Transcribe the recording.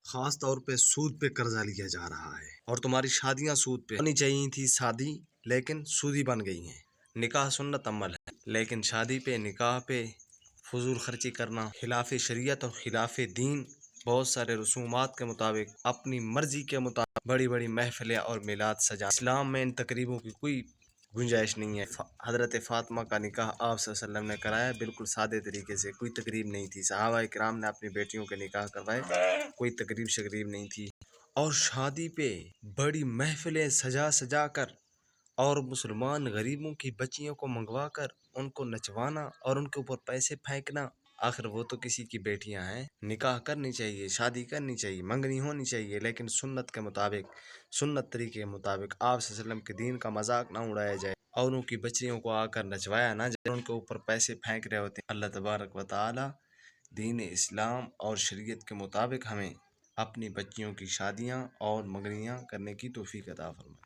خاص طور پہ سود پہ قرضہ لیا جا رہا ہے، اور تمہاری شادیاں سود پہ ہونی چاہیے تھی شادی، لیکن سودی بن گئی ہیں۔ نکاح سنت عمل ہے، لیکن شادی پہ نکاح پہ فضول خرچی کرنا خلاف شریعت اور خلاف دین۔ بہت سارے رسومات کے مطابق اپنی مرضی کے مطابق بڑی بڑی محفلیں اور میلاد سجا، اسلام میں ان تقریبوں کی کوئی گنجائش نہیں ہے۔ حضرت فاطمہ کا نکاح آپ صلی اللہ علیہ وسلم نے کرایا بالکل سادے طریقے سے، کوئی تقریب نہیں تھی۔ صحابہ کرام نے اپنی بیٹیوں کے نکاح کروائے، کوئی تقریب شقریب نہیں تھی۔ اور شادی پہ بڑی محفلیں سجا سجا کر اور مسلمان غریبوں کی بچیوں کو منگوا کر ان کو نچوانا اور ان کے اوپر پیسے پھینکنا، آخر وہ تو کسی کی بیٹیاں ہیں۔ نکاح کرنی چاہیے، شادی کرنی چاہیے، منگنی ہونی چاہیے، لیکن سنت کے مطابق، سنت طریقے کے مطابق آپ صلی اللہ علیہ وسلم کے دین کا مذاق نہ اڑایا جائے، اور ان کی بچیوں کو آ کر نچوایا نہ جائے، ان کے اوپر پیسے پھینک رہے ہوتے ہیں۔ اللہ تبارک و تعالی دین اسلام اور شریعت کے مطابق ہمیں اپنی بچیوں کی شادیاں اور منگنیاں کرنے کی توفیق عطا فرمائے۔